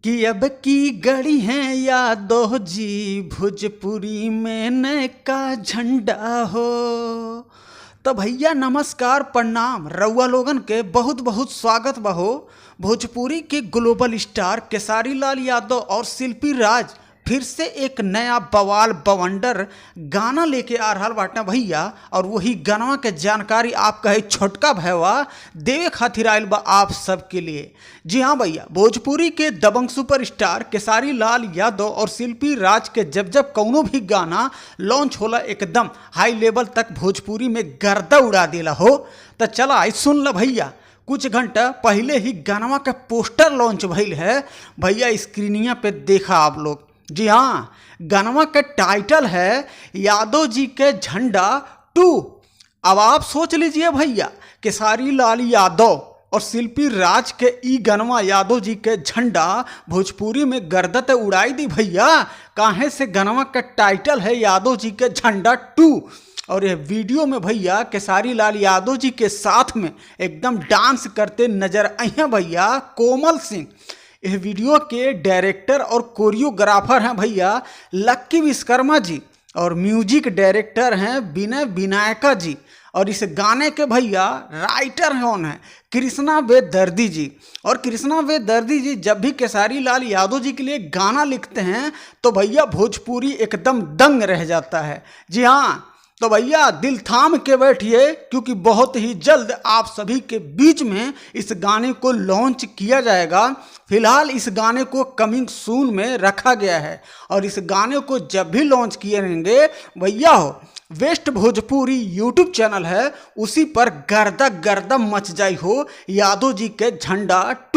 कि अब की गड़ी हैं यादों जी भोजपुरी में नयका झंडा हो। तो भैया नमस्कार प्रणाम रउआ लोगन के बहुत बहुत स्वागत बहो। भोजपुरी के ग्लोबल स्टार केसारी लाल यादव और शिल्पी राज फिर से एक नया बवाल बवंडर गाना लेके आ रहा बाटे भैया। और वही गाना के जानकारी आप कहे छोटका भैया देवे खातिर आयल बा आप सबके लिए। जी हाँ भैया, भोजपुरी के दबंग सुपरस्टार केसारी लाल यादव और शिल्पी राज के जब जब कौनो भी गाना लॉन्च होला एकदम हाई लेवल तक भोजपुरी में गर्दा उड़ा देला हो। तो चला आई सुन ल भैया, कुछ घंटा पहले ही गाना का पोस्टर लॉन्च भइल है भैया, स्क्रीनिया पे देखा आप लोग। जी हाँ, गाना का टाइटल है यादव जी के झंडा 2। अब आप सोच लीजिए भैया, केसारी लाल यादव और शिल्पी राज के ई गनवा यादव जी के झंडा भोजपुरी में गर्दत उड़ाई दी भैया। काहे से गनवा का टाइटल है यादव जी के झंडा 2। और यह वीडियो में भैया केसारी लाल यादव जी के साथ में एकदम डांस करते नजर आए हैं भैया कोमल सिंह। यह वीडियो के डायरेक्टर और कोरियोग्राफर हैं भैया लक्की विश्वकर्मा जी, और म्यूजिक डायरेक्टर हैं विनय विनायका जी। और इस गाने के भैया राइटर हैं उन्हें कृष्णा बेदर्दी जी। और कृष्णा बेदर्दी जी जब भी केसारी लाल यादव जी के लिए गाना लिखते हैं तो भैया भोजपुरी एकदम दंग रह जाता है। जी हाँ, तो भैया दिल थाम के बैठिए क्योंकि बहुत ही जल्द आप सभी के बीच में इस गाने को लॉन्च किया जाएगा। फिलहाल इस गाने को कमिंग सून में रखा गया है और इस गाने को जब भी लॉन्च किए रहेंगे भैया हो वेस्ट भोजपुरी यूट्यूब चैनल है उसी पर गर्दा गर्दा मच जाई हो यादव जी के झंडा 2।